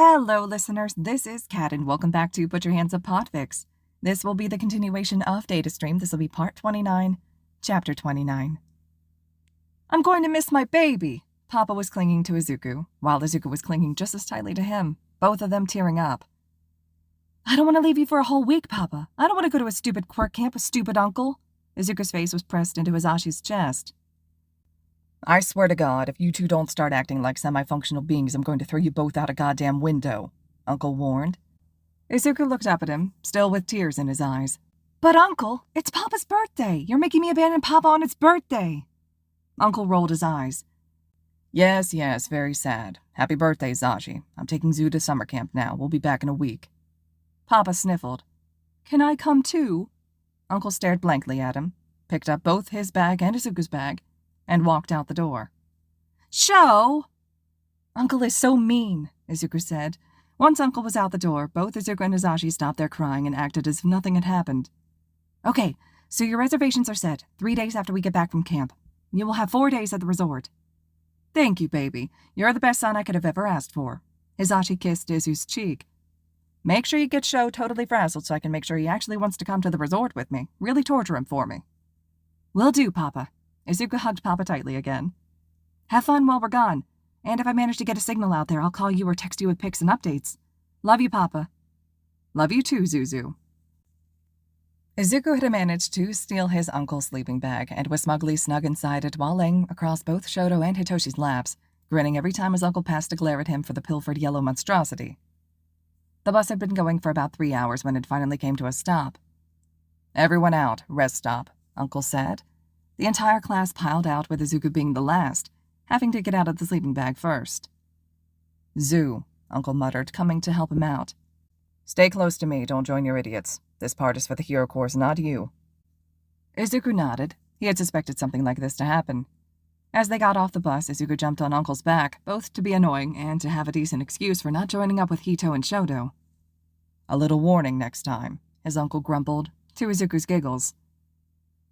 Hello, listeners. This is Kat, and welcome back to Put Your Hands Up Podfic. This will be the continuation of Datastream. This will be part 29, chapter 29. I'm going to miss my baby. Papa was clinging to Izuku, while Izuku was clinging just as tightly to him, both of them tearing up. I don't want to leave you for a whole week, Papa. I don't want to go to a stupid quirk camp with stupid uncle. Izuku's face was pressed into Izashi's chest. I swear to God, if you two don't start acting like semi-functional beings, I'm going to throw you both out a goddamn window, Uncle warned. Izuku looked up at him, still with tears in his eyes. But Uncle, it's Papa's birthday. You're making me abandon Papa on its birthday. Uncle rolled his eyes. Yes, very sad. Happy birthday, Zashi. I'm taking Zoo to summer camp now. We'll be back in a week. Papa sniffled. Can I come too? Uncle stared blankly at him, picked up both his bag and Izuku's bag, and walked out the door. Show! Uncle is so mean, Izuku said. Once Uncle was out the door, both Izuku and Izashi stopped their crying and acted as if nothing had happened. Okay, so your reservations are set, 3 days after we get back from camp. You will have 4 days at the resort. Thank you, baby. You're the best son I could have ever asked for. Izashi kissed Izu's cheek. Make sure you get Sho totally frazzled so I can make sure he actually wants to come to the resort with me. Really torture him for me. Will do, Papa. Izuku hugged Papa tightly again. Have fun while we're gone, and if I manage to get a signal out there, I'll call you or text you with pics and updates. Love you, Papa. Love you too, Zuzu. Izuku had managed to steal his uncle's sleeping bag and was smugly snug inside it while laying across both Shouto and Hitoshi's laps, grinning every time his uncle passed to glare at him for the pilfered yellow monstrosity. The bus had been going for about 3 hours when it finally came to a stop. Everyone out, rest stop, Uncle said. The entire class piled out, with Izuku being the last, having to get out of the sleeping bag first. Zoo, Uncle muttered, coming to help him out. Stay close to me, don't join your idiots. This part is for the hero course, not you. Izuku nodded. He had suspected something like this to happen. As they got off the bus, Izuku jumped on Uncle's back, both to be annoying and to have a decent excuse for not joining up with Hito and Shouto. A little warning next time, his uncle grumbled, to Izuku's giggles.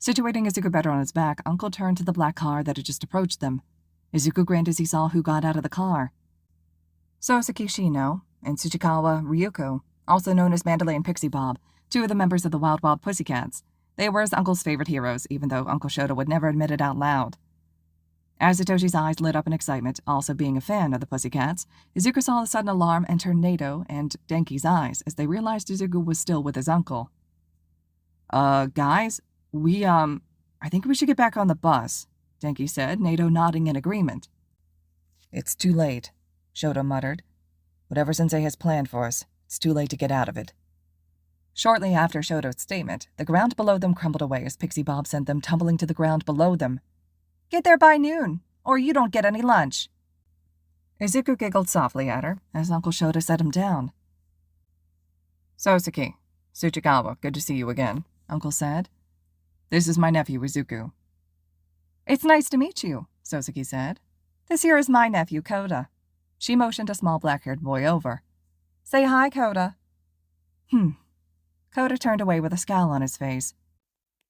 Situating Izuku better on his back, Uncle turned to the black car that had just approached them. Izuku grinned as he saw who got out of the car. Soseki Shino and Tsuchikawa Ryuko, also known as Mandalay and Pixie Bob, 2 of the members of the Wild Wild Pussycats. They were his uncle's favorite heroes, even though Uncle Shouta would never admit it out loud. As Hitoshi's eyes lit up in excitement, also being a fan of the Pussycats, Izuku saw the sudden alarm enter Nato and Denki's eyes as they realized Izuku was still with his uncle. Guys, I think we should get back on the bus, Denki said, Nato nodding in agreement. It's too late, Shouto muttered. Whatever Sensei has planned for us, it's too late to get out of it. Shortly after Shouto's statement, the ground below them crumbled away as Pixie Bob sent them tumbling to the ground below them. Get there by noon, or you don't get any lunch. Izuku giggled softly at her as Uncle Shouta set him down. Soseki, Tsuchikawa, good to see you again, Uncle said. This is my nephew, Izuku. It's nice to meet you, Soseki said. This here is my nephew, Kota. She motioned a small black-haired boy over. Say hi, Kota. Kota turned away with a scowl on his face.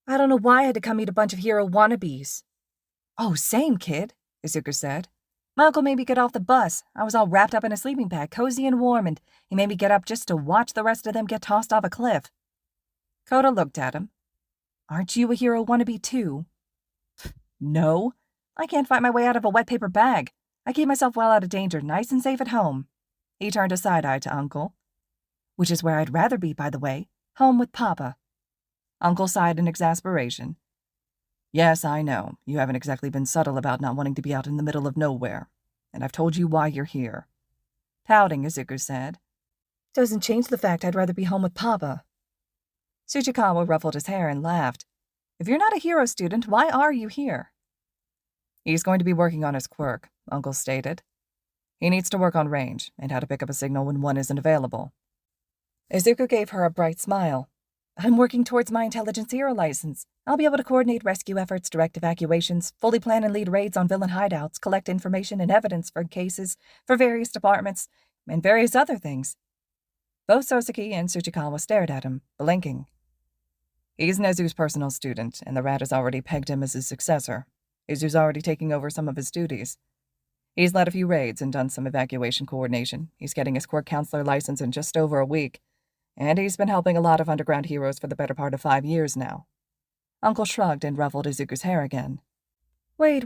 I don't know why I had to come meet a bunch of hero wannabes. Oh, same, kid, Izuku said. My uncle made me get off the bus. I was all wrapped up in a sleeping bag, cozy and warm, and he made me get up just to watch the rest of them get tossed off a cliff. Kota looked at him. Aren't you a hero wannabe too? No. I can't fight my way out of a wet paper bag. I keep myself well out of danger, nice and safe at home. He turned a side-eye to Uncle. Which is where I'd rather be, by the way. Home with Papa. Uncle sighed in exasperation. Yes, I know. You haven't exactly been subtle about not wanting to be out in the middle of nowhere. And I've told you why you're here. Pouting, Izuku said. Doesn't change the fact I'd rather be home with Papa. Tsuchikawa ruffled his hair and laughed. If you're not a hero student, why are you here? He's going to be working on his quirk, Uncle stated. He needs to work on range and how to pick up a signal when one isn't available. Izuku gave her a bright smile. I'm working towards my intelligence hero license. I'll be able to coordinate rescue efforts, direct evacuations, fully plan and lead raids on villain hideouts, collect information and evidence for cases, for various departments, and various other things. Both Soseki and Tsuchikawa stared at him, blinking. He's Nezu's personal student, and the rat has already pegged him as his successor. Izu's already taking over some of his duties. He's led a few raids and done some evacuation coordination. He's getting his quirk counselor license in just over a week, and he's been helping a lot of underground heroes for the better part of 5 years now. Uncle shrugged and ruffled Izuku's hair again. Wait.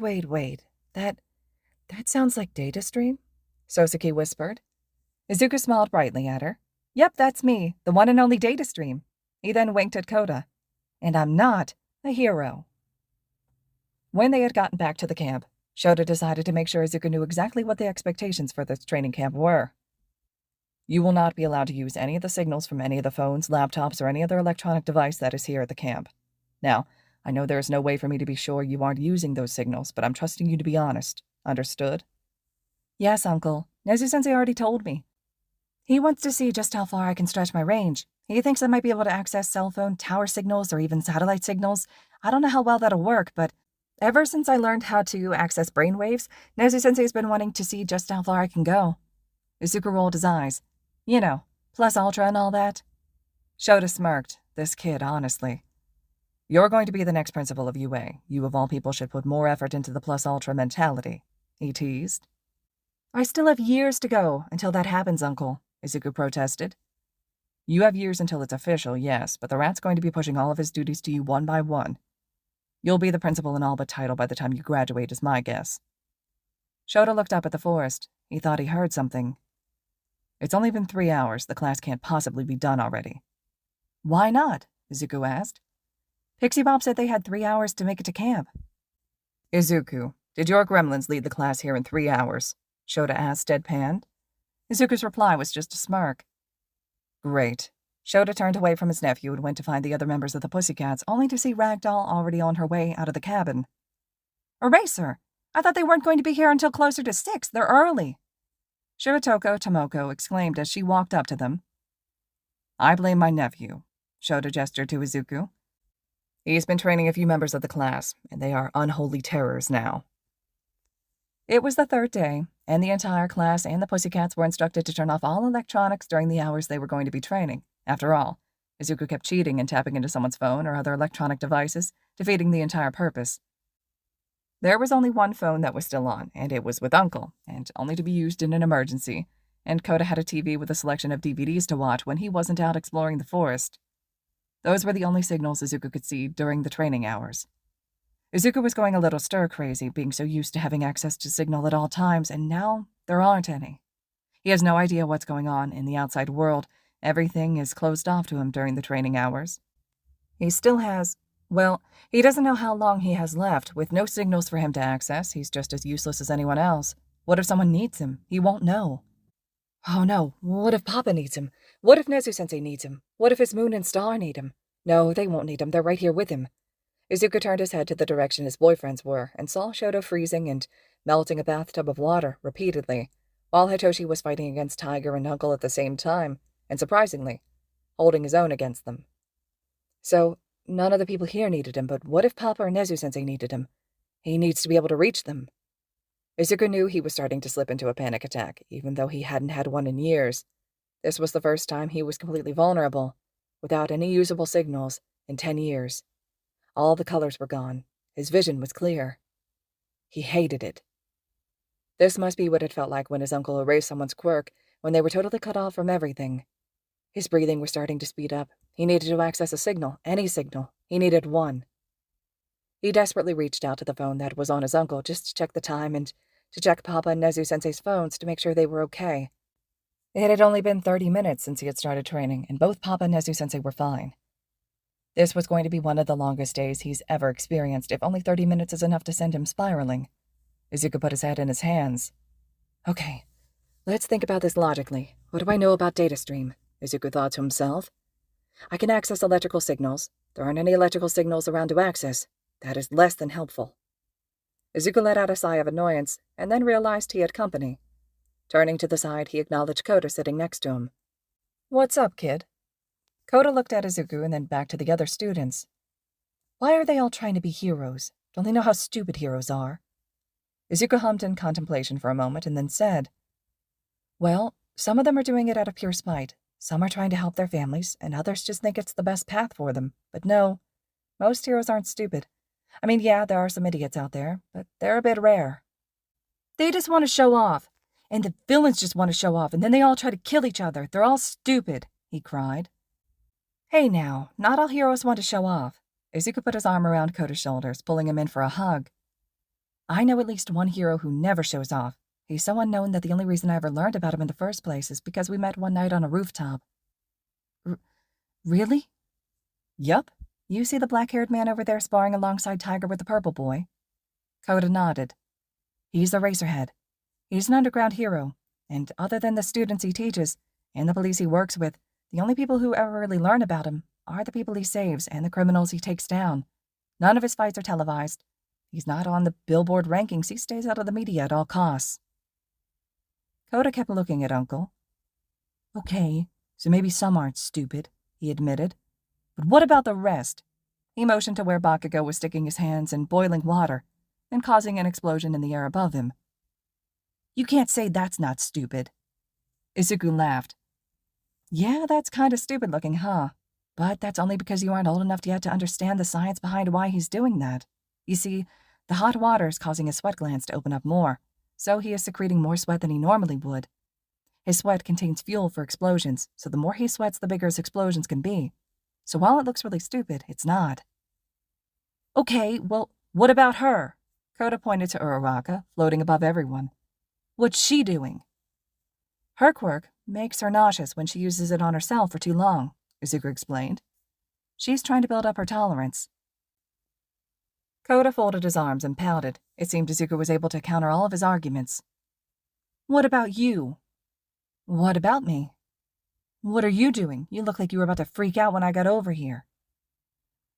That sounds like Datastream? Soseki whispered. Izuku smiled brightly at her. Yep, that's me, the one and only Datastream. He then winked at Kota. And I'm not a hero. When they had gotten back to the camp, Shouta decided to make sure Izuku knew exactly what the expectations for this training camp were. You will not be allowed to use any of the signals from any of the phones, laptops, or any other electronic device that is here at the camp. Now, I know there is no way for me to be sure you aren't using those signals, but I'm trusting you to be honest. Understood? Yes, Uncle. Nezu-sensei already told me. He wants to see just how far I can stretch my range. He thinks I might be able to access cell phone tower signals or even satellite signals. I don't know how well that'll work, but ever since I learned how to access brainwaves, Nezu-sensei's been wanting to see just how far I can go. Izuku rolled his eyes. You know, plus ultra and all that. Shouta smirked. This kid, honestly. You're going to be the next principal of UA. You of all people should put more effort into the plus ultra mentality, he teased. I still have years to go until that happens, Uncle, Izuku protested. You have years until it's official, yes, but the rat's going to be pushing all of his duties to you one by one. You'll be the principal in all but title by the time you graduate, is my guess. Shouta looked up at the forest. He thought he heard something. It's only been 3 hours. The class can't possibly be done already. Why not? Izuku asked. Pixie Bob said they had 3 hours to make it to camp. Izuku, did your gremlins lead the class here in 3 hours? Shouta asked, deadpan. Izuku's reply was just a smirk. Great. Shouta turned away from his nephew and went to find the other members of the Pussycats, only to see Ragdoll already on her way out of the cabin. Eraser! I thought they weren't going to be here until closer to 6. They're early. Shiratoko Tomoko exclaimed as she walked up to them. I blame my nephew, Shouta gestured to Izuku. He's been training a few members of the class, and they are unholy terrors now. It was the 3rd day, and the entire class and the Pussycats were instructed to turn off all electronics during the hours they were going to be training. After all, Izuku kept cheating and tapping into someone's phone or other electronic devices, defeating the entire purpose. There was only one phone that was still on, and it was with Uncle, and only to be used in an emergency, and Kota had a TV with a selection of DVDs to watch when he wasn't out exploring the forest. Those were the only signals Izuku could see during the training hours. Izuku was going a little stir-crazy, being so used to having access to signal at all times, and now there aren't any. He has no idea what's going on in the outside world. Everything is closed off to him during the training hours. He still has, well, he doesn't know how long he has left. With no signals for him to access, he's just as useless as anyone else. What if someone needs him? He won't know. Oh no, what if Papa needs him? What if Nezu-sensei needs him? What if his moon and star need him? No, they won't need him. They're right here with him. Izuku turned his head to the direction his boyfriends were and saw Shouto freezing and melting a bathtub of water repeatedly, while Hitoshi was fighting against Tiger and Uncle at the same time, and surprisingly, holding his own against them. So, none of the people here needed him, but what if Papa or Nezu-sensei needed him? He needs to be able to reach them. Izuku knew he was starting to slip into a panic attack, even though he hadn't had one in years. This was the first time he was completely vulnerable, without any usable signals, in 10 years. All the colors were gone. His vision was clear. He hated it. This must be what it felt like when his uncle erased someone's quirk, when they were totally cut off from everything. His breathing was starting to speed up. He needed to access a signal, any signal. He needed one. He desperately reached out to the phone that was on his uncle just to check the time and to check Papa and Nezu-sensei's phones to make sure they were okay. It had only been 30 minutes since he had started training, and both Papa and Nezu-sensei were fine. This was going to be one of the longest days he's ever experienced, if only 30 minutes is enough to send him spiraling. Izuku put his head in his hands. Okay, let's think about this logically. What do I know about Datastream? Izuku thought to himself. I can access electrical signals. There aren't any electrical signals around to access. That is less than helpful. Izuku let out a sigh of annoyance, and then realized he had company. Turning to the side, he acknowledged Kota sitting next to him. What's up, kid? Kota looked at Izuku and then back to the other students. Why are they all trying to be heroes? Don't they know how stupid heroes are? Izuku hummed in contemplation for a moment and then said, Well, some of them are doing it out of pure spite. Some are trying to help their families, and others just think it's the best path for them. But no, most heroes aren't stupid. I mean, yeah, there are some idiots out there, but they're a bit rare. They just want to show off. And the villains just want to show off, and then they all try to kill each other. They're all stupid, he cried. Hey now, not all heroes want to show off. Izuku put his arm around Kota's shoulders, pulling him in for a hug. I know at least one hero who never shows off. He's so unknown that the only reason I ever learned about him in the first place is because we met one night on a rooftop. Really? Yup. You see the black-haired man over there sparring alongside Tiger with the purple boy? Kota nodded. He's the Racerhead. He's an underground hero, and other than the students he teaches and the police he works with, the only people who ever really learn about him are the people he saves and the criminals he takes down. None of his fights are televised. He's not on the Billboard rankings. He stays out of the media at all costs. Kota kept looking at Uncle. Okay, so maybe some aren't stupid, he admitted. But what about the rest? He motioned to where Bakugo was sticking his hands in boiling water and causing an explosion in the air above him. You can't say that's not stupid. Izuku laughed. Yeah, that's kind of stupid looking, huh? But that's only because you aren't old enough yet to understand the science behind why he's doing that. You see, the hot water is causing his sweat glands to open up more, so he is secreting more sweat than he normally would. His sweat contains fuel for explosions, so the more he sweats, the bigger his explosions can be. So while it looks really stupid, it's not. Okay, well, what about her? Kota pointed to Uraraka, floating above everyone. What's she doing? Her quirk makes her nauseous when she uses it on herself for too long, Izuku explained. She's trying to build up her tolerance. Kota folded his arms and pouted. It seemed Izuku was able to counter all of his arguments. What about you? What about me? What are you doing? You look like you were about to freak out when I got over here.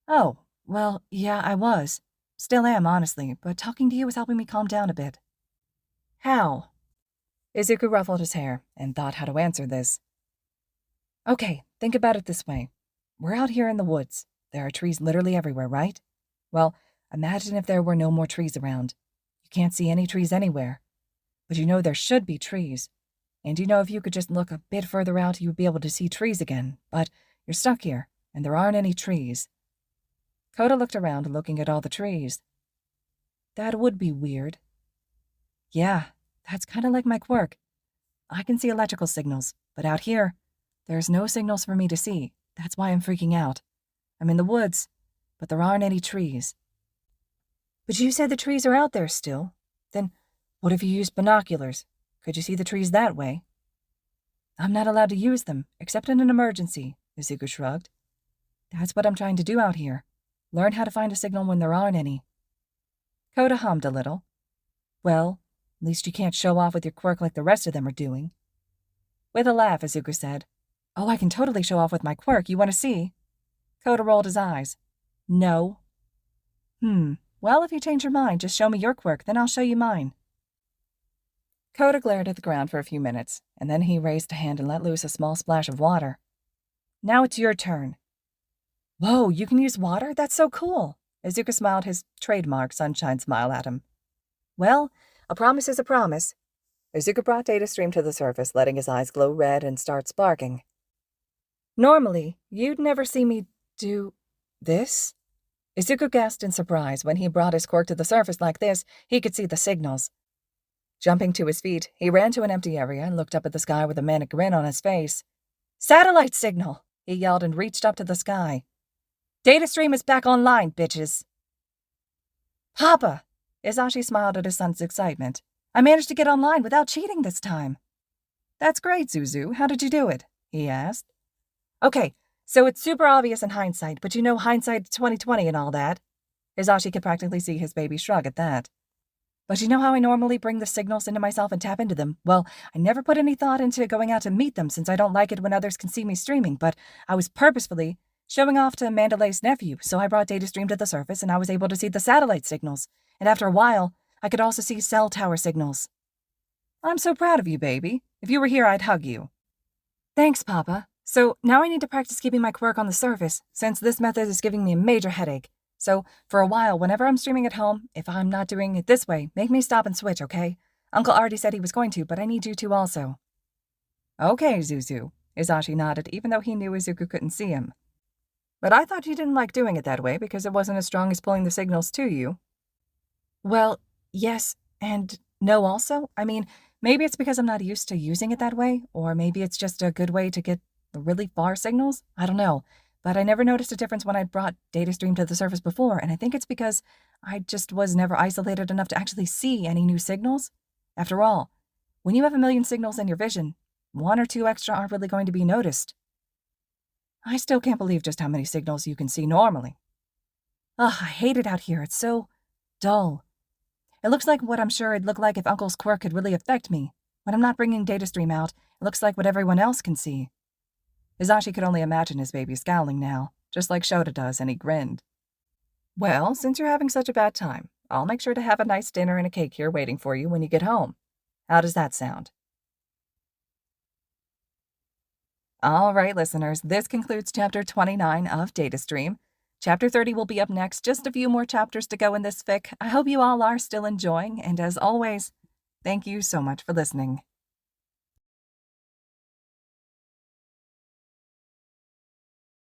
Oh, well, yeah, I was. Still am, honestly, but talking to you was helping me calm down a bit. How? Izuku ruffled his hair and thought how to answer this. Okay, think about it this way. We're out here in the woods. There are trees literally everywhere, right? Well, imagine if there were no more trees around. You can't see any trees anywhere. But you know there should be trees. And you know if you could just look a bit further out, you would be able to see trees again. But you're stuck here, and there aren't any trees. Kota looked around, looking at all the trees. That would be weird. Yeah, that's kind of like my quirk. I can see electrical signals, but out here, there's no signals for me to see. That's why I'm freaking out. I'm in the woods, but there aren't any trees. But you said the trees are out there still. Then what if you used binoculars? Could you see the trees that way? I'm not allowed to use them, except in an emergency, Izuku shrugged. That's what I'm trying to do out here. Learn how to find a signal when there aren't any. Kota hummed a little. Well, at least you can't show off with your quirk like the rest of them are doing. With a laugh, Izuku said, Oh, I can totally show off with my quirk. You want to see? Kota rolled his eyes. No. Well, if you change your mind, just show me your quirk, then I'll show you mine. Kota glared at the ground for a few minutes, and then he raised a hand and let loose a small splash of water. Now it's your turn. Whoa, you can use water? That's so cool. Izuku smiled his trademark sunshine smile at him. Well, a promise is a promise. Izuku brought Datastream to the surface, letting his eyes glow red and start sparking. Normally, you'd never see me do this? Izuku gasped in surprise. When he brought his quirk to the surface like this, he could see the signals. Jumping to his feet, he ran to an empty area and looked up at the sky with a manic grin on his face. Satellite signal! He yelled and reached up to the sky. Datastream is back online, bitches! Papa! Izashi smiled at his son's excitement. I managed to get online without cheating this time. That's great, Zuzu. How did you do it? He asked. Okay, so it's super obvious in hindsight, but you know hindsight's 20/20 and all that. Izashi could practically see his baby shrug at that. But you know how I normally bring the signals into myself and tap into them? Well, I never put any thought into going out to meet them since I don't like it when others can see me streaming, but I was purposefully showing off to Mandalay's nephew, so I brought Datastream to the surface and I was able to see the satellite signals, and after a while, I could also see cell tower signals. I'm so proud of you, baby. If you were here, I'd hug you. Thanks, Papa. So now I need to practice keeping my quirk on the surface, since this method is giving me a major headache. So, for a while, whenever I'm streaming at home, if I'm not doing it this way, make me stop and switch, okay? Uncle already said he was going to, but I need you to also. Okay, Zuzu. Izashi nodded, even though he knew Izuku couldn't see him. But I thought you didn't like doing it that way because it wasn't as strong as pulling the signals to you. Well, yes and No, also? I mean, maybe it's because I'm not used to using it that way, or maybe it's just a good way to get really far signals. I don't know. But I never noticed a difference when I brought Datastream to the surface before, and I think it's because I just was never isolated enough to actually see any new signals. After all, when you have a million signals in your vision, one or two extra aren't really going to be noticed. I still can't believe just how many signals you can see normally. Ugh, I hate it out here. It's so dull. It looks like what I'm sure it'd look like if Uncle's quirk could really affect me. When I'm not bringing Datastream out, it looks like what everyone else can see. Hizashi could only imagine his baby scowling now, just like Shouta does, and he grinned. Well, since you're having such a bad time, I'll make sure to have a nice dinner and a cake here waiting for you when you get home. How does that sound? All right, listeners, this concludes Chapter 29 of Datastream. Chapter 30 will be up next, just a few more chapters to go in this fic. I hope you all are still enjoying, and as always, thank you so much for listening.